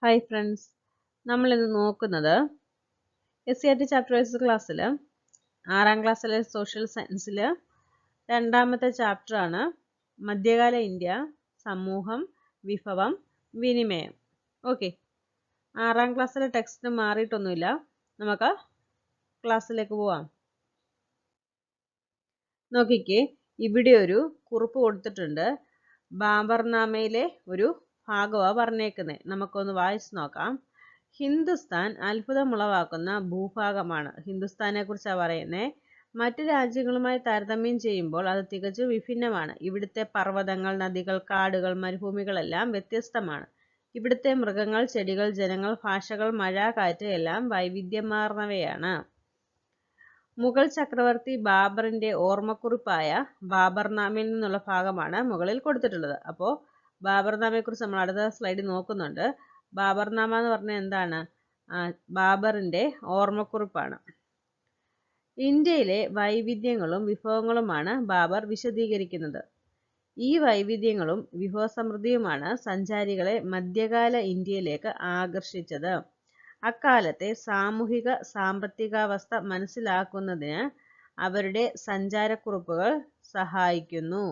Hi friends, നമ്മളിന്ന് നോക്കുന്നത് SCERT chapter wise ക്ലാസ്സിൽ 6ാം ക്ലാസ്സിലെ സോഷ്യൽ സയൻസിൽ രണ്ടാമത്തെ ചാപ്റ്ററാണ് മധ്യകാല ഇന്ത്യ, സമൂഹം, വിഭവം, വിനിമയം. ഓക്കെ, 6ാം ക്ലാസ്സിലെ ടെക്സ്റ്റ് മാറിയിട്ടൊന്നുമില്ല. നമുക്ക് ക്ലാസ്സിലേക്ക് പോവാം. നോക്കിക്കേ, ഇവിടെ ഒരു കുറിപ്പ് കൊടുത്തിട്ടുണ്ട്. ബാബർനാമയിലെ ഒരു ഭാഗമാണ് പറഞ്ഞേക്കുന്നത്. നമുക്കൊന്ന് വായിച്ചു നോക്കാം. ഹിന്ദുസ്ഥാൻ അത്ഭുതമുളവാക്കുന്ന ഭൂഭാഗമാണ്. ഹിന്ദുസ്ഥാനെ കുറിച്ചാണ് പറയുന്നത്. മറ്റു രാജ്യങ്ങളുമായി താരതമ്യം ചെയ്യുമ്പോൾ അത് തികച്ചും വിഭിന്നമാണ്. ഇവിടുത്തെ പർവ്വതങ്ങൾ, നദികൾ, കാടുകൾ, മരുഭൂമികളെല്ലാം വ്യത്യസ്തമാണ്. ഇവിടുത്തെ മൃഗങ്ങൾ, ചെടികൾ, ജനങ്ങൾ, ഭാഷകൾ, മഴ, കാറ്റ് എല്ലാം വൈവിധ്യമാർന്നവയാണ്. മുഗൾ ചക്രവർത്തി ബാബറിന്റെ ഓർമ്മക്കുറിപ്പായ ബാബർനാമയിൽ നിന്നുള്ള ഭാഗമാണ് മുകളിൽ കൊടുത്തിട്ടുള്ളത്. അപ്പോൾ ബാബർനാമയെക്കുറിച്ച് നമ്മൾ അടുത്ത സ്ലൈഡിൽ നോക്കുന്നുണ്ട്. ബാബർനാമ എന്ന് പറഞ്ഞാൽ എന്താണ്? ബാബറിന്റെ ഓർമ്മക്കുറിപ്പാണ്. ഇന്ത്യയിലെ വൈവിധ്യങ്ങളും വിഭവങ്ങളുമാണ് ബാബർ വിശദീകരിക്കുന്നത്. ഈ വൈവിധ്യങ്ങളും വിഭവസമൃദ്ധിയുമാണ് സഞ്ചാരികളെ മധ്യകാല ഇന്ത്യയിലേക്ക് ആകർഷിച്ചത്. അക്കാലത്തെ സാമൂഹിക സാമ്പത്തികാവസ്ഥ മനസ്സിലാക്കുന്നതിന് അവരുടെ സഞ്ചാരക്കുറിപ്പുകൾ സഹായിക്കുന്നു.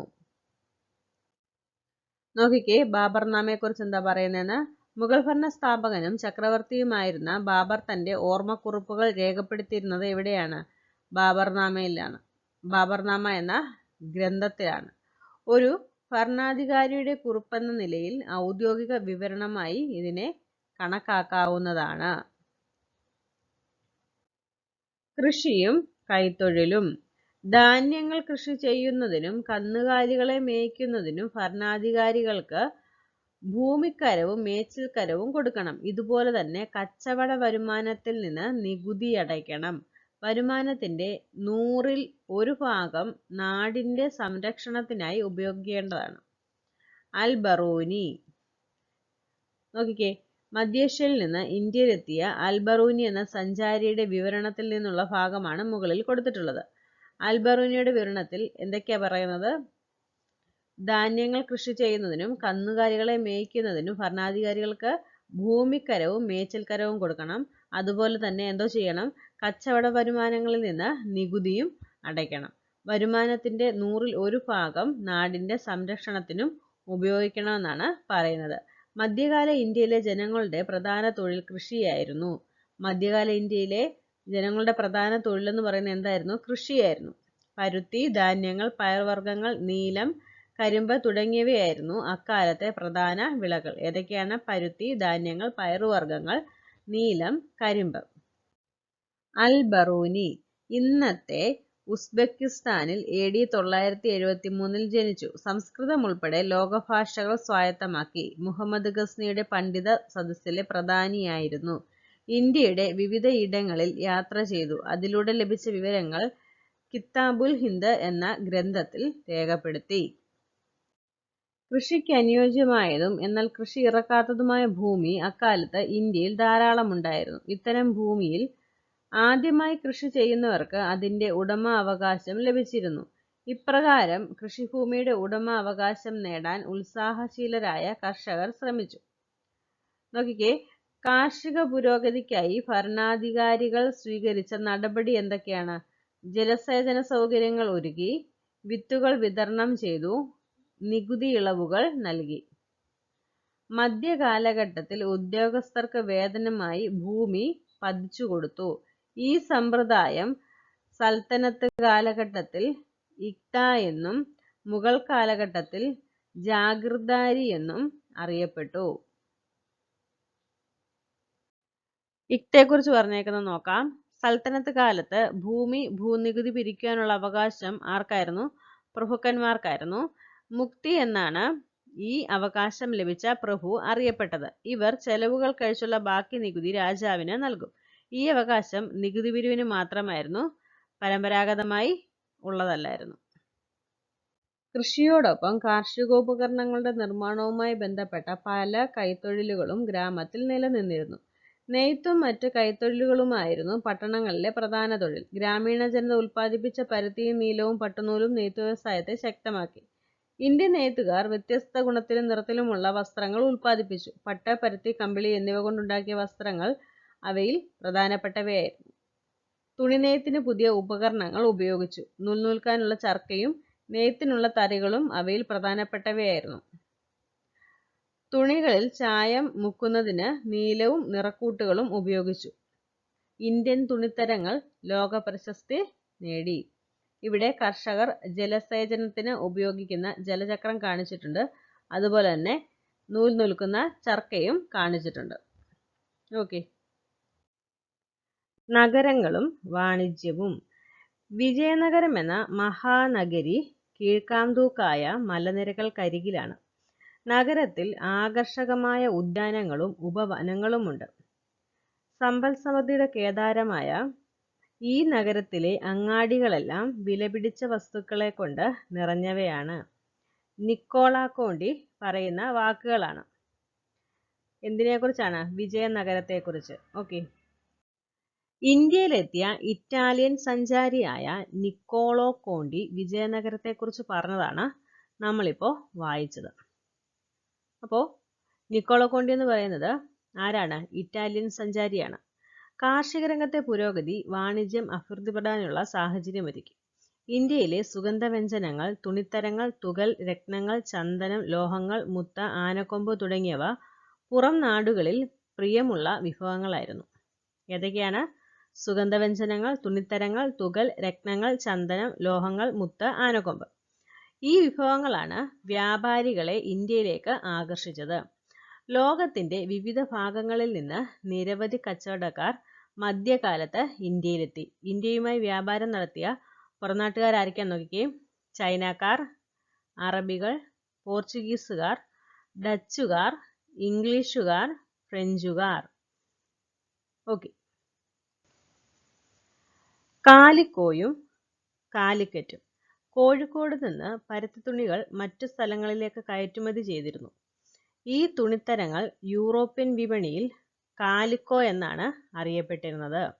നോക്കിക്കേ, ബാബർനാമയെക്കുറിച്ച് എന്താ പറയുന്നതെന്ന്. മുഗൾ ഭരണ സ്ഥാപകനും ചക്രവർത്തിയുമായിരുന്ന ബാബർ തന്റെ ഓർമ്മക്കുറിപ്പുകൾ രേഖപ്പെടുത്തിയിരുന്നത് എവിടെയാണ്? ബാബർനാമയിലാണ്. ബാബർനാമ എന്ന ഗ്രന്ഥത്തിലാണ്. ഒരു ഭരണാധികാരിയുടെ കുറിപ്പെന്ന നിലയിൽ ഔദ്യോഗിക വിവരണമായി ഇതിനെ കണക്കാക്കാവുന്നതാണ്. കൃഷിയും കൈത്തൊഴിലും. ധാന്യങ്ങൾ കൃഷി ചെയ്യുന്നതിനും കന്നുകാലികളെ മേയ്ക്കുന്നതിനും ഭരണാധികാരികൾക്ക് ഭൂമിക്കരവും മേച്ചിൽക്കരവും കൊടുക്കണം. ഇതുപോലെ തന്നെ കച്ചവട വരുമാനത്തിൽ നിന്ന് നികുതി അടയ്ക്കണം. വരുമാനത്തിന്റെ 100ൽ 1 ഭാഗം നാടിന്റെ സംരക്ഷണത്തിനായി ഉപയോഗിക്കേണ്ടതാണ്. അൽ ബറൂനി. നോക്കിക്കേ, മധ്യേഷ്യയിൽ നിന്ന് ഇന്ത്യയിലെത്തിയ അൽ ബറൂനി എന്ന സഞ്ചാരിയുടെ വിവരണത്തിൽ നിന്നുള്ള ഭാഗമാണ് മുകളിൽ കൊടുത്തിട്ടുള്ളത്. അൽ ബറൂനിയുടെ വിവരണത്തിൽ എന്തൊക്കെയാ പറയുന്നത്? ധാന്യങ്ങൾ കൃഷി ചെയ്യുന്നതിനും കന്നുകാലികളെ മേയ്ക്കുന്നതിനും ഭരണാധികാരികൾക്ക് ഭൂമിക്കരവും മേച്ചിൽക്കരവും കൊടുക്കണം. അതുപോലെ തന്നെ എന്തോ ചെയ്യണം? കച്ചവട വരുമാനങ്ങളിൽ നിന്ന് നികുതിയും അടയ്ക്കണം. വരുമാനത്തിന്റെ 100ൽ 1 ഭാഗം നാടിന്റെ സംരക്ഷണത്തിനും ഉപയോഗിക്കണമെന്നാണ് പറയുന്നത്. മധ്യകാല ഇന്ത്യയിലെ ജനങ്ങളുടെ പ്രധാന തൊഴിൽ കൃഷിയായിരുന്നു. മധ്യകാല ഇന്ത്യയിലെ ജനങ്ങളുടെ പ്രധാന തൊഴിലെന്ന് പറയുന്നത് എന്തായിരുന്നു? കൃഷിയായിരുന്നു. പരുത്തി, ധാന്യങ്ങൾ, പയർവർഗ്ഗങ്ങൾ, നീലം, കരിമ്പ് തുടങ്ങിയവയായിരുന്നു അക്കാലത്തെ പ്രധാന വിളകൾ. ഏതൊക്കെയാണ്? പരുത്തി, ധാന്യങ്ങൾ, പയറുവർഗ്ഗങ്ങൾ, നീലം, കരിമ്പ്. അൽ ബറൂനി ഇന്നത്തെ ഉസ്ബെക്കിസ്ഥാനിൽ AD 973 ജനിച്ചു. സംസ്കൃതം ഉൾപ്പെടെ ലോകഭാഷകൾ സ്വായത്തമാക്കി. മുഹമ്മദ് ഗസ്നിയുടെ പണ്ഡിത സദസ്സിലെ പ്രധാനിയായിരുന്നു. ഇന്ത്യയുടെ വിവിധ ഇടങ്ങളിൽ യാത്ര ചെയ്തു. അതിലൂടെ ലഭിച്ച വിവരങ്ങൾ കിതാബുൽ ഹിന്ദ് എന്ന ഗ്രന്ഥത്തിൽ രേഖപ്പെടുത്തി. കൃഷിക്ക് അനുയോജ്യമായതും എന്നാൽ കൃഷി ഇറക്കാത്തതുമായ ഭൂമി അക്കാലത്ത് ഇന്ത്യയിൽ ധാരാളമുണ്ടായിരുന്നു. ഇത്തരം ഭൂമിയിൽ ആദ്യമായി കൃഷി ചെയ്യുന്നവർക്ക് അതിന്റെ ഉടമ അവകാശം ലഭിച്ചിരുന്നു. ഇപ്രകാരം കൃഷിഭൂമിയുടെ ഉടമ അവകാശം നേടാൻ ഉത്സാഹശീലരായ കർഷകർ ശ്രമിച്ചു. നോക്കിക്കേ, കാർഷിക പുരോഗതിക്കായി ഭരണാധികാരികൾ സ്വീകരിച്ച നടപടി എന്തൊക്കെയാണ്? ജലസേചന സൗകര്യങ്ങൾ ഒരുക്കി, വിത്തുകൾ വിതരണം ചെയ്തു, നികുതി ഇളവുകൾ നൽകി. മധ്യകാലഘട്ടത്തിൽ ഉദ്യോഗസ്ഥർക്ക് വേതനമായി ഭൂമി പതിച്ചു കൊടുത്തു. ഈ സമ്പ്രദായം സൽത്തനത്ത് കാലഘട്ടത്തിൽ ഇഖ്ത എന്നും മുഗൾ കാലഘട്ടത്തിൽ ജാഗിർദാരി എന്നും അറിയപ്പെട്ടു. ഇഖ്തയെക്കുറിച്ച് പറഞ്ഞേക്കുന്നത് നോക്കാം. സൽത്തനത്ത് കാലത്ത് ഭൂനികുതി പിരിക്കാനുള്ള അവകാശം ആർക്കായിരുന്നു? പ്രഭുക്കന്മാർക്കായിരുന്നു. മുക്തി എന്നാണ് ഈ അവകാശം ലഭിച്ച പ്രഭു അറിയപ്പെട്ടത്. ഇവർ ചെലവുകൾ കഴിച്ചുള്ള ബാക്കി നികുതി രാജാവിന് നൽകും. ഈ അവകാശം നികുതി പിരിവിന് മാത്രമായിരുന്നു, പരമ്പരാഗതമായി ഉള്ളതല്ലായിരുന്നു. കൃഷിയോടൊപ്പം കാർഷികോപകരണങ്ങളുടെ നിർമ്മാണവുമായി ബന്ധപ്പെട്ട പല കൈത്തൊഴിലുകളും ഗ്രാമത്തിൽ നിലനിന്നിരുന്നു. നെയ്ത്തും മറ്റ് കൈത്തൊഴിലുകളുമായിരുന്നു പട്ടണങ്ങളിലെ പ്രധാന തൊഴിൽ. ഗ്രാമീണ ജനത ഉൽപ്പാദിപ്പിച്ച പരുത്തിയും നീലവും പട്ടുനൂലും നെയ്ത്തു വ്യവസായത്തെ ശക്തമാക്കി. ഇന്ത്യൻ നെയ്ത്തുകാർ വ്യത്യസ്ത ഗുണത്തിലും നിറത്തിലുമുള്ള വസ്ത്രങ്ങൾ ഉൽപ്പാദിപ്പിച്ചു. പട്ട്, പരുത്തി, കമ്പിളി എന്നിവ കൊണ്ടുണ്ടാക്കിയ വസ്ത്രങ്ങൾ അവയിൽ പ്രധാനപ്പെട്ടവയായിരുന്നു. തുണിനെയ്ത്തിന് പുതിയ ഉപകരണങ്ങൾ ഉപയോഗിച്ചു. നൂൽ നൂൽക്കാനുള്ള ചർക്കയും നെയ്ത്തിനുള്ള തറികളും അവയിൽ പ്രധാനപ്പെട്ടവയായിരുന്നു. തുണികളിൽ ചായം മുക്കുന്നതിന് നീലവും നിറക്കൂട്ടുകളും ഉപയോഗിച്ചു. ഇന്ത്യൻ തുണിത്തരങ്ങൾ ലോകപ്രശസ്തി നേടി. ഇവിടെ കർഷകർ ജലസേചനത്തിന് ഉപയോഗിക്കുന്ന ജലചക്രം കാണിച്ചിട്ടുണ്ട്. അതുപോലെ തന്നെ നൂൽ നൂൽക്കുന്ന ചർക്കയും കാണിച്ചിട്ടുണ്ട്. ഓക്കെ. നഗരങ്ങളും വാണിജ്യവും. വിജയനഗരം എന്ന മഹാനഗരി കീഴ്ക്കാംതൂക്കായ മലനിരകൾക്കരികിലാണ്. നഗരത്തിൽ ആകർഷകമായ ഉദ്യാനങ്ങളും ഉപവനങ്ങളുമുണ്ട്. സമ്പൽ സമൃദ്ധിയുടെ കേദാരമായ ഈ നഗരത്തിലെ അങ്ങാടികളെല്ലാം വിലപിടിച്ച വസ്തുക്കളെ കൊണ്ട് നിറഞ്ഞവയാണ്. നിക്കോള കോണ്ടി പറയുന്ന വാക്കുകളാണ്. എന്തിനെക്കുറിച്ചാണ്? വിജയനഗരത്തെക്കുറിച്ച്. ഓക്കെ. ഇന്ത്യയിലെത്തിയ ഇറ്റാലിയൻ സഞ്ചാരിയായ നിക്കോളോ കോണ്ടി വിജയനഗരത്തെക്കുറിച്ച് പറഞ്ഞതാണ് നമ്മളിപ്പോൾ വായിച്ചത്. അപ്പോൾ നിക്കോളോ കോണ്ടി എന്ന് പറയുന്നത് ആരാണ്? ഇറ്റാലിയൻ സഞ്ചാരിയാണ്. കാർഷിക രംഗത്തെ പുരോഗതി വാണിജ്യം അഭിവൃദ്ധിപ്പെടാനുള്ള സാഹചര്യമൊരുക്കി. ഇന്ത്യയിലെ സുഗന്ധവ്യഞ്ജനങ്ങൾ, തുണിത്തരങ്ങൾ, തുകൽ, രത്നങ്ങൾ, ചന്ദനം, ലോഹങ്ങൾ, മുത്ത്, ആനക്കൊമ്പ് തുടങ്ങിയവ പുറം നാടുകളിൽ പ്രിയമുള്ള വിഭവങ്ങളായിരുന്നു. ഏതൊക്കെയാണ്? സുഗന്ധവ്യഞ്ജനങ്ങൾ, തുണിത്തരങ്ങൾ, തുകൽ, രത്നങ്ങൾ, ചന്ദനം, ലോഹങ്ങൾ, മുത്ത്, ആനക്കൊമ്പ്. ഈ വിഭവങ്ങളാണ് വ്യാപാരികളെ ഇന്ത്യയിലേക്ക് ആകർഷിച്ചത്. ലോകത്തിന്റെ വിവിധ ഭാഗങ്ങളിൽ നിന്ന് നിരവധി കച്ചവടക്കാർ മധ്യകാലത്ത് ഇന്ത്യയിലെത്തി. ഇന്ത്യയുമായി വ്യാപാരം നടത്തിയ പുറംനാട്ടുകാരായിരിക്കാൻ നോക്കിക്കേ. ചൈനക്കാർ, അറബികൾ, പോർച്ചുഗീസുകാർ, ഡച്ചുകാർ, ഇംഗ്ലീഷുകാർ, ഫ്രഞ്ചുകാർ. ഓക്കെ. കാലിക്കോയും കാലിക്കറ്റും. കോഴിക്കോട് നിന്ന് പരുത്തിത്തുണികൾ മറ്റു സ്ഥലങ്ങളിലേക്ക് കയറ്റുമതി ചെയ്തിരുന്നു. ഈ തുണിത്തരങ്ങൾ യൂറോപ്യൻ വിപണിയിൽ കാലിക്കോ എന്നാണ് അറിയപ്പെട്ടിരുന്നത്.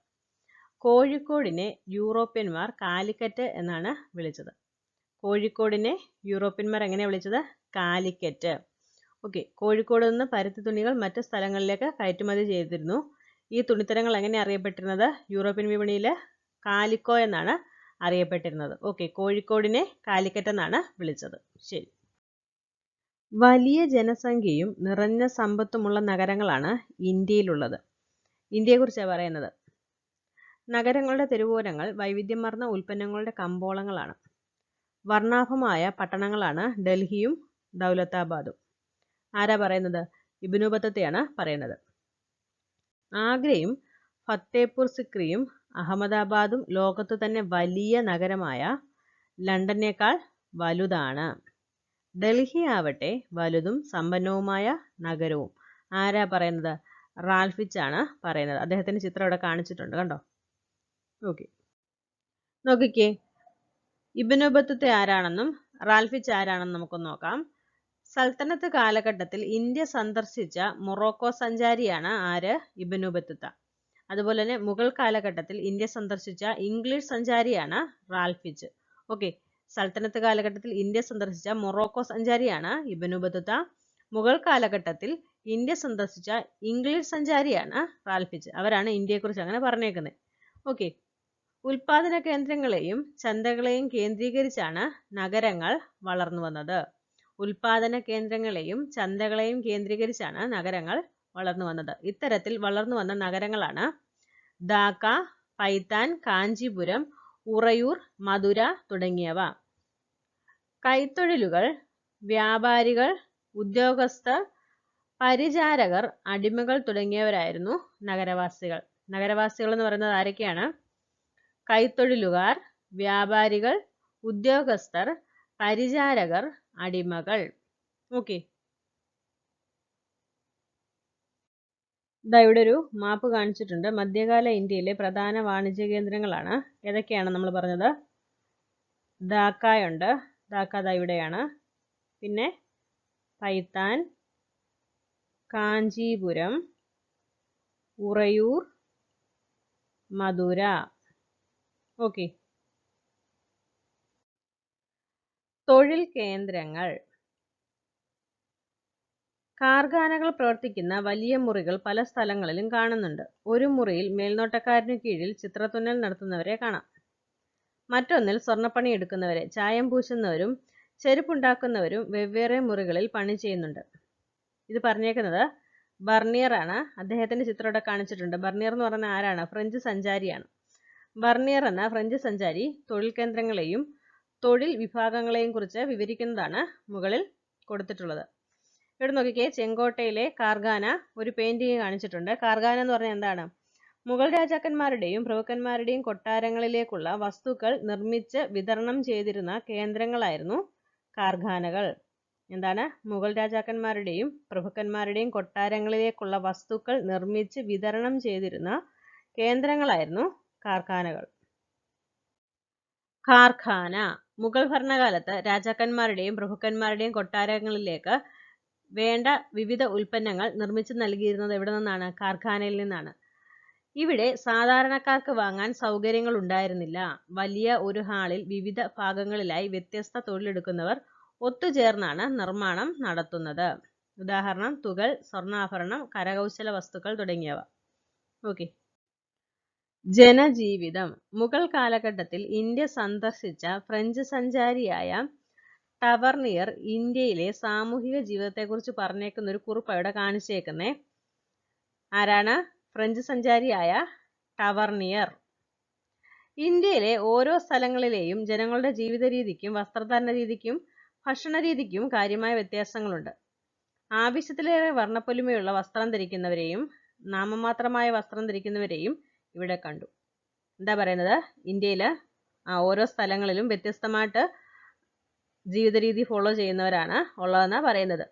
കോഴിക്കോടിനെ യൂറോപ്യന്മാർ കാലിക്കറ്റ് എന്നാണ് വിളിച്ചത്. കോഴിക്കോടിനെ യൂറോപ്യന്മാർ എങ്ങനെയാണ് വിളിച്ചത്? കാലിക്കറ്റ്. ഓക്കെ. കോഴിക്കോട് നിന്ന് പരുത്തിത്തുണികൾ മറ്റു സ്ഥലങ്ങളിലേക്ക് കയറ്റുമതി ചെയ്തിരുന്നു. ഈ തുണിത്തരങ്ങൾ എങ്ങനെ അറിയപ്പെട്ടിരുന്നത്? യൂറോപ്യൻ വിപണിയിൽ കാലിക്കോ എന്നാണ് അറിയപ്പെട്ടിരുന്നത്. ഓക്കെ. കോഴിക്കോടിനെ കാലിക്കറ്റ് എന്നാണ് വിളിച്ചത്. ശരി. വലിയ ജനസംഖ്യയും നിറഞ്ഞ സമ്പത്തുമുള്ള നഗരങ്ങളാണ് ഇന്ത്യയിലുള്ളത്. ഇന്ത്യയെക്കുറിച്ചാണ് പറയുന്നത്. നഗരങ്ങളുടെ തെരുവോരങ്ങൾ വൈവിധ്യമാർന്ന ഉൽപ്പന്നങ്ങളുടെ കമ്പോളങ്ങളാണ്. വർണ്ണാഭമായ പട്ടണങ്ങളാണ് ഡൽഹിയും ദൗലതാബാദും. ആരാ പറയുന്നത്? ഇബ്നു ബത്തൂത്തയാണ് പറയുന്നത്. ആഗ്രയും ഫത്തേപൂർ സിക്രിയും അഹമ്മദാബാദും ലോകത്തു തന്നെ വലിയ നഗരമായ ലണ്ടനേക്കാൾ വലുതാണ്. ഡൽഹി ആവട്ടെ വലുതും സമ്പന്നവുമായ നഗരവും. ആരാ പറയുന്നത്? റാൽഫിച്ച് ആണ് പറയുന്നത്. അദ്ദേഹത്തിന്റെ ചിത്രം ഇവിടെ കാണിച്ചിട്ടുണ്ട്, കണ്ടോ? ഓക്കെ. നോക്കിക്കേ, ഇബ്നു ബത്തൂത്ത ആരാണെന്നും റാൽഫിച്ച് ആരാണെന്നും നമുക്കൊന്ന് നോക്കാം. സൽത്തനത്ത് കാലഘട്ടത്തിൽ ഇന്ത്യ സന്ദർശിച്ച മൊറോക്കോ സഞ്ചാരിയാണ് ആര്? ഇബ്നു ബത്തൂത്ത. അതുപോലെ തന്നെ മുഗൾ കാലഘട്ടത്തിൽ ഇന്ത്യ സന്ദർശിച്ച ഇംഗ്ലീഷ് സഞ്ചാരിയാണ് റാൽഫിച്ച്. ഓക്കെ. സൽത്തനത്ത് കാലഘട്ടത്തിൽ ഇന്ത്യ സന്ദർശിച്ച മൊറോക്കോ സഞ്ചാരിയാണ് ഇബ്നു ബത്തൂത്ത. മുഗൾ കാലഘട്ടത്തിൽ ഇന്ത്യ സന്ദർശിച്ച ഇംഗ്ലീഷ് സഞ്ചാരിയാണ് റാൽഫിച്ച്. അവരാണ് ഇന്ത്യയെക്കുറിച്ച് അങ്ങനെ പറഞ്ഞേക്കുന്നത്. ഓക്കെ. ഉൽപാദന കേന്ദ്രങ്ങളെയും ചന്തകളെയും കേന്ദ്രീകരിച്ചാണ് നഗരങ്ങൾ വളർന്നു വന്നത്. ഉൽപാദന കേന്ദ്രങ്ങളെയും ചന്തകളെയും കേന്ദ്രീകരിച്ചാണ് നഗരങ്ങൾ വളർന്നു വന്നത്. ഇത്തരത്തിൽ വളർന്നു വന്ന നഗരങ്ങളാണ് ധാക്ക, പൈത്താൻ, കാഞ്ചീപുരം, ഉറയൂർ, മധുര തുടങ്ങിയവ. കൈത്തൊഴിലുകൾ, വ്യാപാരികൾ, ഉദ്യോഗസ്ഥർ, പരിചാരകർ, അടിമകൾ തുടങ്ങിയവരായിരുന്നു നഗരവാസികൾ. നഗരവാസികൾ എന്ന് പറയുന്നത് ആരൊക്കെയാണ്? കൈത്തൊഴിലുകാർ, വ്യാപാരികൾ, ഉദ്യോഗസ്ഥർ, പരിചാരകർ, അടിമകൾ. ഓക്കെ. ഇവിടെ ഒരു മാപ്പ് കാണിച്ചിട്ടുണ്ട്. മധ്യകാല ഇന്ത്യയിലെ പ്രധാന വാണിജ്യ കേന്ദ്രങ്ങളാണ്. ഏതൊക്കെയാണ് നമ്മൾ പറഞ്ഞത്? ധാക്കയുണ്ട്. ധാക്ക ഇവിടെയാണ്. പിന്നെ പൈത്താൻ, കാഞ്ചീപുരം, ഉറയൂർ, മധുര. ഓക്കെ. തൊഴിൽ കേന്ദ്രങ്ങൾ. കാർഖാനകൾ പ്രവർത്തിക്കുന്ന വലിയ മുറികൾ പല സ്ഥലങ്ങളിലും കാണുന്നുണ്ട്. ഒരു മുറിയിൽ മേൽനോട്ടക്കാരനു കീഴിൽ ചിത്രത്തുന്നൽ നടത്തുന്നവരെ കാണാം. മറ്റൊന്നിൽ സ്വർണ്ണപ്പണി എടുക്കുന്നവരെ, ചായം പൂശുന്നവരും ചെരുപ്പുണ്ടാക്കുന്നവരും വെവ്വേറെ മുറികളിൽ പണി ചെയ്യുന്നുണ്ട്. ഇത് പറഞ്ഞേക്കുന്നത് ബർണിയർ ആണ്. അദ്ദേഹത്തിന്റെ ചിത്രം ഇവിടെ കാണിച്ചിട്ടുണ്ട്. ബർണിയർ എന്ന് പറയുന്ന ആരാണ്? ഫ്രഞ്ച് സഞ്ചാരിയാണ്. ബർണിയർ എന്ന ഫ്രഞ്ച് സഞ്ചാരി തൊഴിൽ കേന്ദ്രങ്ങളെയും തൊഴിൽ വിഭാഗങ്ങളെയും കുറിച്ച് വിവരിക്കുന്നതാണ് മുകളിൽ കൊടുത്തിട്ടുള്ളത്. ഇവിടെ നോക്കിക്കേ, ചെങ്കോട്ടയിലെ കാർഖാന ഒരു പെയിന്റിങ് കാണിച്ചിട്ടുണ്ട്. കാർഖാന എന്ന് പറഞ്ഞാൽ എന്താണ്? മുഗൾ രാജാക്കന്മാരുടെയും പ്രഭുക്കന്മാരുടെയും കൊട്ടാരങ്ങളിലേക്കുള്ള വസ്തുക്കൾ നിർമ്മിച്ച് വിതരണം ചെയ്തിരുന്ന കേന്ദ്രങ്ങളായിരുന്നു കാർഖാനകൾ. എന്താണ്? മുഗൾ രാജാക്കന്മാരുടെയും പ്രഭുക്കന്മാരുടെയും കൊട്ടാരങ്ങളിലേക്കുള്ള വസ്തുക്കൾ നിർമ്മിച്ച് വിതരണം ചെയ്തിരുന്ന കേന്ദ്രങ്ങളായിരുന്നു കാർഖാനകൾ. കാർഖാന. മുഗൾ ഭരണകാലത്ത് രാജാക്കന്മാരുടെയും പ്രഭുക്കന്മാരുടെയും കൊട്ടാരങ്ങളിലേക്ക് വേണ്ട വിവിധ ഉൽപ്പന്നങ്ങൾ നിർമ്മിച്ചു നൽകിയിരുന്നത് എവിടെ നിന്നാണ്? കാർഖാനയിൽ നിന്നാണ്. ഇവിടെ സാധാരണക്കാർക്ക് വാങ്ങാൻ സൗകര്യങ്ങൾ ഉണ്ടായിരുന്നില്ല. വലിയ ഒരു ഹാളിൽ വിവിധ ഭാഗങ്ങളിലായി വ്യത്യസ്ത തൊഴിലെടുക്കുന്നവർ ഒത്തുചേർന്നാണ് നിർമ്മാണം നടത്തുന്നത്. ഉദാഹരണം തുകൽ, സ്വർണ്ണാഭരണം, കരകൗശല വസ്തുക്കൾ തുടങ്ങിയവ. ഓക്കെ. ജനജീവിതം. മുഗൾ കാലഘട്ടത്തിൽ ഇന്ത്യ സന്ദർശിച്ച ഫ്രഞ്ച് സഞ്ചാരിയായ ടവർണിയർ ഇന്ത്യയിലെ സാമൂഹിക ജീവിതത്തെക്കുറിച്ച് പറഞ്ഞേക്കുന്ന ഒരു കുറിപ്പ് ഇവിടെ കാണിച്ചേക്കുന്നേ. ആരാണ്? ഫ്രഞ്ച് സഞ്ചാരിയായ ടവർണിയർ. ഇന്ത്യയിലെ ഓരോ സ്ഥലങ്ങളിലെയും ജനങ്ങളുടെ ജീവിത രീതിക്കും വസ്ത്രധാരണ രീതിക്കും ഭക്ഷണ രീതിക്കും കാര്യമായ വ്യത്യാസങ്ങളുണ്ട്. ആവശ്യത്തിലേറെ വർണ്ണപ്പൊലിമയുള്ള വസ്ത്രം ധരിക്കുന്നവരെയും നാമമാത്രമായ വസ്ത്രം ധരിക്കുന്നവരെയും ഇവിടെ കണ്ടു. എന്താ പറയുന്നത്? ഇന്ത്യയിലെ ഓരോ സ്ഥലങ്ങളിലും വ്യത്യസ്തമായിട്ട് ജീവിത രീതി ഫോളോ ചെയ്യുന്നവരാണ് ഉള്ളതെന്നാ പറയുന്നത്.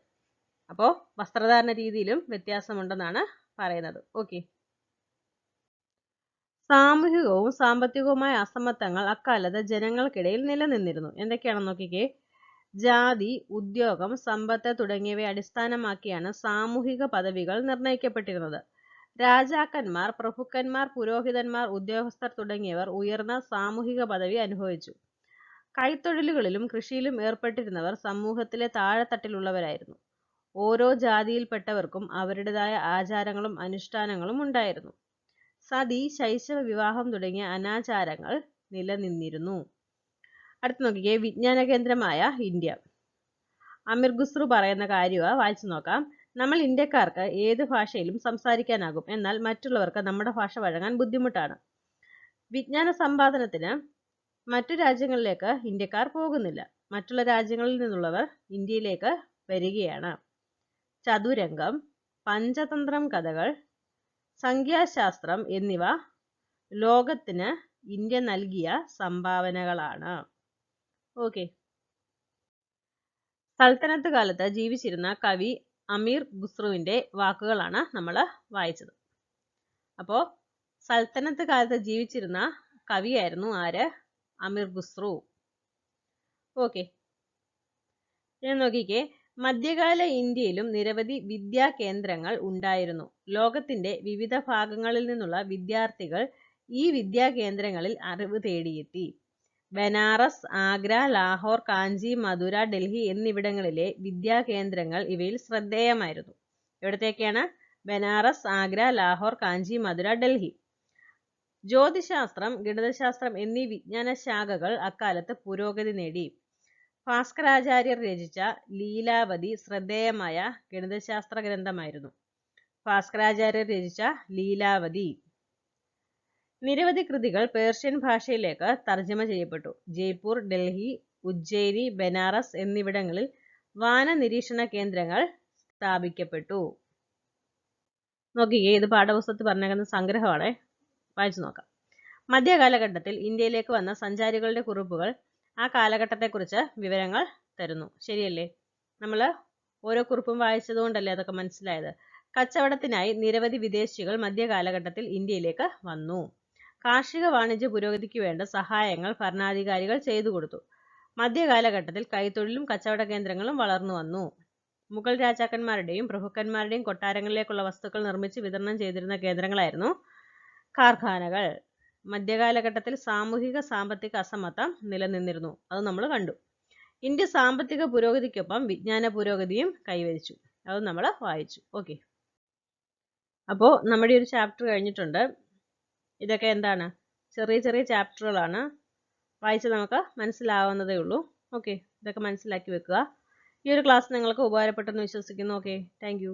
അപ്പോൾ വസ്ത്രധാരണ രീതിയിലും വ്യത്യാസമുണ്ടെന്നാണ് പറയുന്നത്. ഓക്കെ. സാമൂഹികവും സാമ്പത്തികവുമായ അസമത്വങ്ങൾ അക്കാലത്ത് ജനങ്ങൾക്കിടയിൽ നിലനിന്നിരുന്നു. എന്തൊക്കെയാണെന്ന് നോക്കിക്കേ. ജാതി, ഉദ്യോഗം, സമ്പത്ത് തുടങ്ങിയവയെ അടിസ്ഥാനമാക്കിയാണ് സാമൂഹിക പദവികൾ നിർണയിക്കപ്പെട്ടിരുന്നത്. രാജാക്കന്മാർ, പ്രഭുക്കന്മാർ, പുരോഹിതന്മാർ, ഉദ്യോഗസ്ഥർ തുടങ്ങിയവർ ഉയർന്ന സാമൂഹിക പദവി അനുഭവിച്ചു. കൈത്തൊഴിലുകളിലും കൃഷിയിലും ഏർപ്പെട്ടിരുന്നവർ സമൂഹത്തിലെ താഴെത്തട്ടിലുള്ളവരായിരുന്നു. ഓരോ ജാതിയിൽപ്പെട്ടവർക്കും അവരുടേതായ ആചാരങ്ങളും അനുഷ്ഠാനങ്ങളും ഉണ്ടായിരുന്നു. സതി, ശൈശവ വിവാഹം തുടങ്ങിയ അനാചാരങ്ങൾ നിലനിന്നിരുന്നു. അടുത്ത് നോക്കിക്കേ, വിജ്ഞാന കേന്ദ്രമായ ഇന്ത്യ. അമീർ ഖുസ്രു പറയുന്ന കാര്യമാണ്, വായിച്ചു നോക്കാം. നമ്മൾ ഇന്ത്യക്കാർക്ക് ഏത് ഭാഷയിലും സംസാരിക്കാനാകും, എന്നാൽ മറ്റുള്ളവർക്ക് നമ്മുടെ ഭാഷ വഴങ്ങാൻ ബുദ്ധിമുട്ടാണ്. വിജ്ഞാന സമ്പാദനത്തിന് മറ്റു രാജ്യങ്ങളിലേക്ക് ഇന്ത്യക്കാർ പോകുന്നില്ല. മറ്റുള്ള രാജ്യങ്ങളിൽ നിന്നുള്ളവർ ഇന്ത്യയിലേക്ക് വരികയാണ്. ചതുരംഗം, പഞ്ചതന്ത്രം കഥകൾ, സംഖ്യാശാസ്ത്രം എന്നിവ ലോകത്തിന് ഇന്ത്യ നൽകിയ സംഭാവനകളാണ്. ഓക്കെ. സൽത്തനത്ത് കാലത്ത് ജീവിച്ചിരുന്ന കവി അമീർ ഖുസ്രുവിന്റെ വാക്കുകളാണ് നമ്മൾ വായിച്ചത്. അപ്പോൾ സൽത്തനത്ത് കാലത്ത് ജീവിച്ചിരുന്ന കവിയായിരുന്നു ആര്? അമീർ ഖുസ്രു. ഓക്കെ. ഞാൻ നോക്കിക്കേ, മധ്യകാല ഇന്ത്യയിലും നിരവധി വിദ്യാ കേന്ദ്രങ്ങൾ ഉണ്ടായിരുന്നു. ലോകത്തിന്റെ വിവിധ ഭാഗങ്ങളിൽ നിന്നുള്ള വിദ്യാർത്ഥികൾ ഈ വിദ്യാ കേന്ദ്രങ്ങളിൽ അറിവ് തേടിയെത്തി. ബനാറസ്, ആഗ്ര, ലാഹോർ, കാഞ്ചി, മധുര, ഡൽഹി എന്നിവിടങ്ങളിലെ വിദ്യാ കേന്ദ്രങ്ങൾ ഇവയിൽ ശ്രദ്ധേയമായിരുന്നു. എവിടത്തേക്കാണ്? ബനാറസ്, ആഗ്ര, ലാഹോർ, കാഞ്ചി, മധുര, ഡൽഹി. ജ്യോതിശാസ്ത്രം, ഗണിതശാസ്ത്രം എന്നീ വിജ്ഞാന ശാഖകൾ അക്കാലത്ത് പുരോഗതി നേടി. ഭാസ്കരാചാര്യർ രചിച്ച ലീലാവതി ശ്രദ്ധേയമായ ഗണിതശാസ്ത്ര ഗ്രന്ഥമായിരുന്നു. ഭാസ്കരാചാര്യർ രചിച്ച ലീലാവതി. നിരവധി കൃതികൾ പേർഷ്യൻ ഭാഷയിലേക്ക് തർജ്ജമ ചെയ്യപ്പെട്ടു. ജയ്പൂർ, ഡൽഹി, ഉജ്ജയിനി, ബനാറസ് എന്നിവിടങ്ങളിൽ വാന നിരീക്ഷണ കേന്ദ്രങ്ങൾ സ്ഥാപിക്കപ്പെട്ടു. നോക്കിക്കേ, ഇത് പാഠപുസ്തകത്തിൽ പറഞ്ഞേക്കുന്ന സംഗ്രഹമാണ്, വായിച്ചു നോക്കാം. മധ്യകാലഘട്ടത്തിൽ ഇന്ത്യയിലേക്ക് വന്ന സഞ്ചാരികളുടെ കുറിപ്പുകൾ ആ കാലഘട്ടത്തെക്കുറിച്ച് വിവരങ്ങൾ തരുന്നു. ശരിയല്ലേ? നമ്മൾ ഓരോ കുറിപ്പും വായിച്ചതുകൊണ്ടല്ലേ അതൊക്കെ മനസ്സിലായത്. കച്ചവടത്തിനായി നിരവധി വിദേശികൾ മധ്യകാലഘട്ടത്തിൽ ഇന്ത്യയിലേക്ക് വന്നു. കാർഷിക വാണിജ്യ പുരോഗതിക്ക് വേണ്ട സഹായങ്ങൾ ഭരണാധികാരികൾ ചെയ്തു കൊടുത്തു. മധ്യകാലഘട്ടത്തിൽ കൈത്തൊഴിലും കച്ചവട കേന്ദ്രങ്ങളും വളർന്നു വന്നു. മുഗൾ രാജാക്കന്മാരുടെയും പ്രഭുക്കന്മാരുടെയും കൊട്ടാരങ്ങളിലേക്കുള്ള വസ്തുക്കൾ നിർമ്മിച്ച് വിതരണം ചെയ്തിരുന്ന കേന്ദ്രങ്ങളായിരുന്നു കാർഖാനകൾ. മധ്യകാലഘട്ടത്തിൽ സാമൂഹിക സാമ്പത്തിക അസമത്വം നിലനിന്നിരുന്നു. അത് നമ്മൾ കണ്ടു. ഇന്ത്യ സാമ്പത്തിക പുരോഗതിക്കൊപ്പം വിജ്ഞാന പുരോഗതിയും കൈവരിച്ചു. അത് നമ്മൾ വായിച്ചു. ഓക്കെ, അപ്പോൾ നമ്മുടെ ഒരു ചാപ്റ്റർ കഴിഞ്ഞിട്ടുണ്ട്. ഇതൊക്കെ എന്താണ്? ചെറിയ ചെറിയ ചാപ്റ്ററുകളാണ്. വായിച്ച് നമുക്ക് മനസ്സിലാവുന്നതേ ഉള്ളൂ. ഓക്കെ, ഇതൊക്കെ മനസ്സിലാക്കി വെക്കുക. ഈ ഒരു ക്ലാസ് നിങ്ങൾക്ക് ഉപകാരപ്പെട്ടെന്ന് വിശ്വസിക്കുന്നു. Okay, thank you.